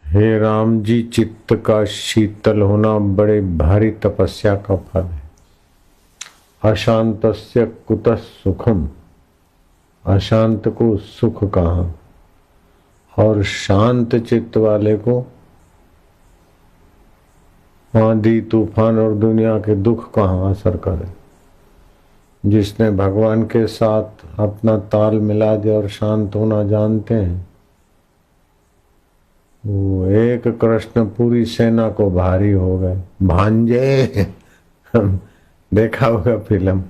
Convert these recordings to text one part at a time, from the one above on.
हे राम जी, चित्त का शीतल होना बड़े भारी तपस्या का फल है। अशांतस्य कुतः सुखम, अशांत को सुख कहाँ, और शांत चित्त वाले को आंधी तूफान और दुनिया के दुख कहाँ असर करे। जिसने भगवान के साथ अपना ताल मिला दिया और शांत होना जानते हैं, वो एक कृष्ण पूरी सेना को भारी हो गए। भांजे देखा होगा फिल्म।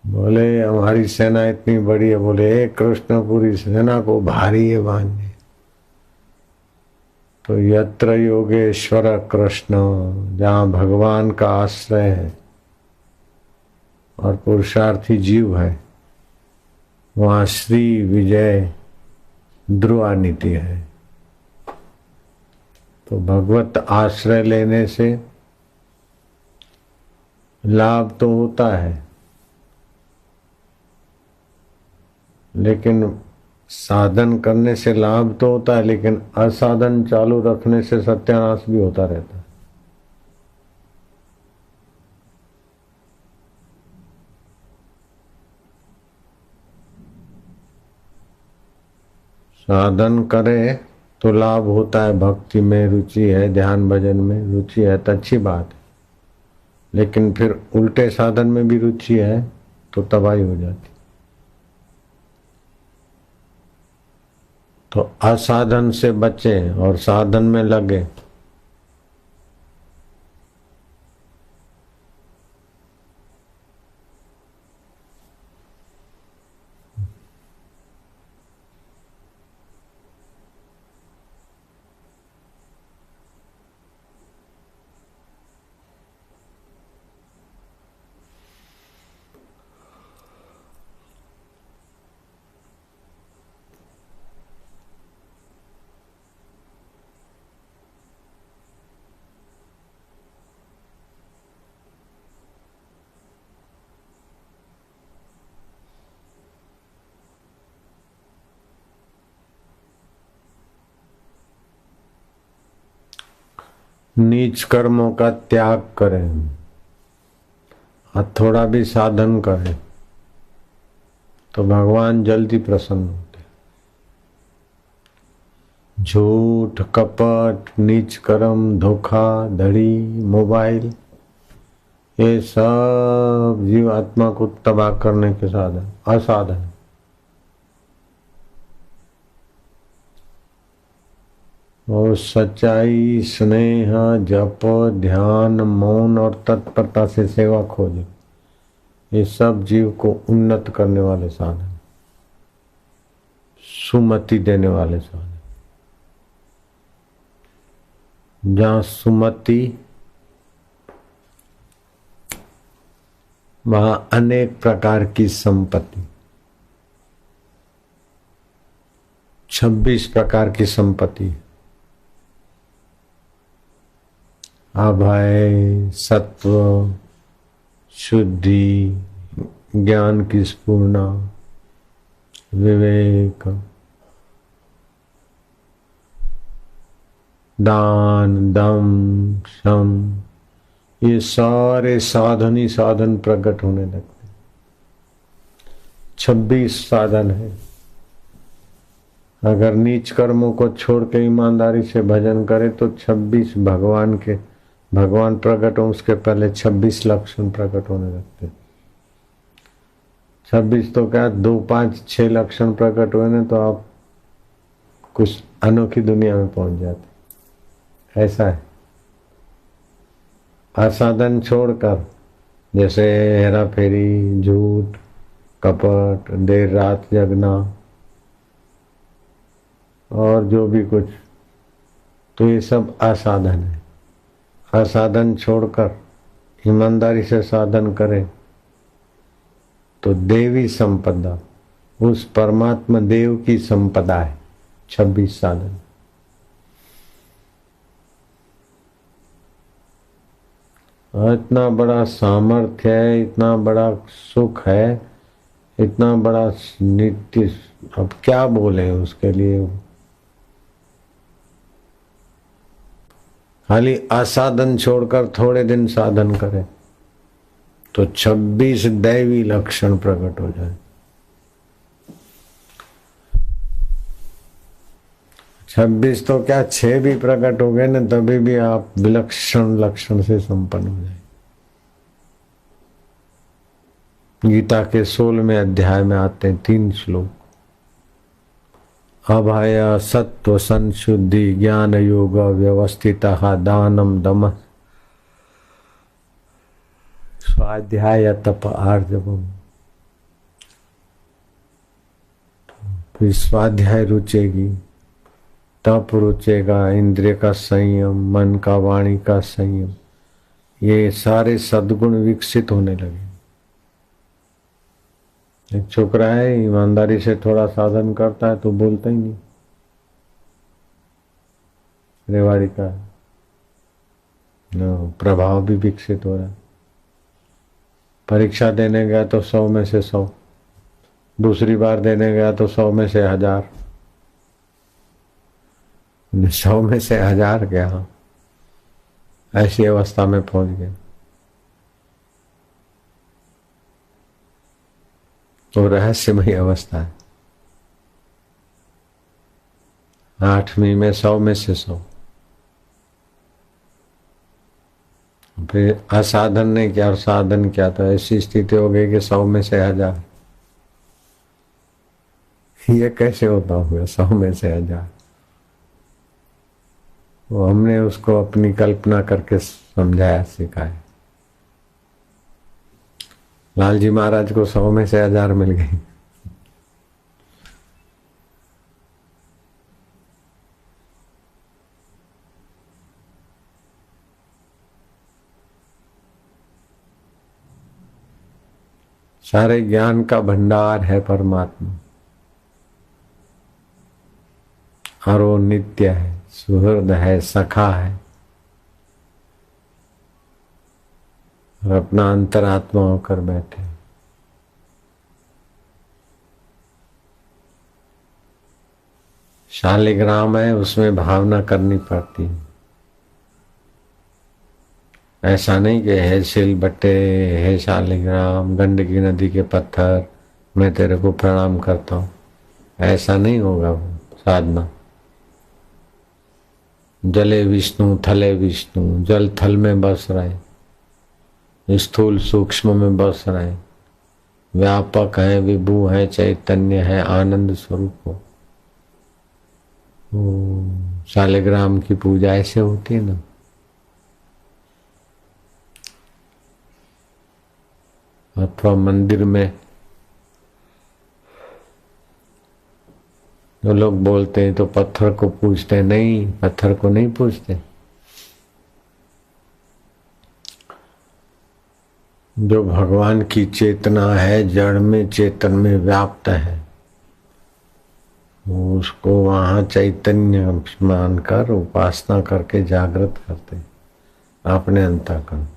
बोले हमारी सेना इतनी बड़ी है, बोले एक कृष्ण पूरी सेना को भारी है भांजे। तो यत्र योगेश्वर कृष्ण, जहाँ भगवान का आश्रय है और पुरुषार्थी जीव है, वहाँ श्री विजय ध्रुवा नीति है। तो भगवत आश्रय लेने से लाभ तो होता है, लेकिन साधन करने से लाभ तो होता है, लेकिन असाधन चालू रखने से सत्यानाश भी होता रहता है। साधन करे तो लाभ होता है, भक्ति में रुचि है, ध्यान भजन में रुचि है तो अच्छी बात है, लेकिन फिर उल्टे साधन में भी रुचि है तो तबाही हो जाती। तो असाधन से बचें और साधन में लगे। नीच कर्मों का त्याग करें और थोड़ा भी साधन करें तो भगवान जल्दी प्रसन्न होते। झूठ, कपट, नीच कर्म, धोखा धड़ी, मोबाइल, ये सब जीव आत्मा को तबाह करने के साधन, असाधन। और सच्चाई, स्नेह, जप, ध्यान, मौन और तत्परता से सेवा खोजे, ये सब जीव को उन्नत करने वाले साधन, सुमति देने वाले साधन। जहाँ सुमति, वहाँ अनेक प्रकार की संपत्ति, 26 प्रकार की संपत्ति, अभय, सत्व, शुद्धि, ज्ञान की स्फूर्णा, विवेक, दान, दम, शम, ये सारे साधन ही साधन प्रकट होने लगते। 26 साधन है। अगर नीच कर्मों को छोड़ के ईमानदारी से भजन करे तो 26 भगवान प्रकट हो, उसके पहले 26 लक्षण प्रकट होने लगते। 26 तो क्या, 2, 5, 6 लक्षण प्रकट हुए ना तो आप कुछ अनोखी दुनिया में पहुंच जाते। ऐसा है। असाधन छोड़कर, जैसे हेरा फेरी, झूठ, कपट, देर रात जगना और जो भी कुछ, तो ये सब असाधन है। असाधन छोड़कर ईमानदारी से साधन करे तो देवी संपदा, उस परमात्मा देव की संपदा है 26 साधन। इतना बड़ा सामर्थ्य है, इतना बड़ा सुख है, इतना बड़ा नित्य, अब क्या बोले उसके लिए। खाली असाधन छोड़कर थोड़े दिन साधन करे तो 26 दैवी लक्षण प्रकट हो जाए। 26 तो क्या 6 भी प्रकट हो गए ना तभी भी आप विलक्षण लक्षण से संपन्न हो जाए। गीता के 16वें अध्याय में आते हैं 3 श्लोक। अभय सत्व संशुद्धि ज्ञान योग व्यवस्थित दानम दम स्वाध्याय तप आर्जवम। फिर स्वाध्याय रुचेगी, तप रुचेगा, इंद्रिय का संयम, मन का वाणी का संयम, ये सारे सद्गुण विकसित होने लगे। एक छोकरा है ईमानदारी से थोड़ा साधन करता है तो बोलता ही नहीं, रेवाड़ी का प्रभाव भी विकसित हो रहा है। परीक्षा देने गया तो 100 में से 100, दूसरी बार देने गया तो 100 में से 1000, 100 में से 1000 क्या, ऐसी अवस्था में पहुंच गए। तो रहस्यमयी अवस्था है। 8वीं में 100 में से 100। फिर असाधन ने किया और साधन किया तो ऐसी स्थिति हो गई कि 100 में से 1000। ये कैसे होता होगा 100 में से 1000? वो हमने उसको अपनी कल्पना करके समझाया, सिखाया। लालजी महाराज को 100 में से 1000 मिल गई। सारे ज्ञान का भंडार है परमात्मा और वो नित्य है, सुहृद है, सखा है और अपना अंतरात्मा होकर बैठे। शालिग्राम है, उसमें भावना करनी पड़ती है। ऐसा नहीं कि है सिल बट्टे, है शालिग्राम, गंडकी नदी के पत्थर, मैं तेरे को प्रणाम करता हूं, ऐसा नहीं होगा वो साधना। जले विष्णु थले विष्णु, जल थल में बस रहे, स्थूल सूक्ष्म में बस रहे, व्यापक है, विभु है, चैतन्य है, आनंद स्वरूप हो। शालिग्राम की पूजा ऐसे होती है ना। अथवा मंदिर में जो लोग बोलते हैं तो पत्थर को पूजते, नहीं, पत्थर को नहीं पूजते। जो भगवान की चेतना है, जड़ में चेतन में व्याप्त है, उसको वहां चैतन्य मानकर उपासना करके जागृत करते अपने अंतःकरण।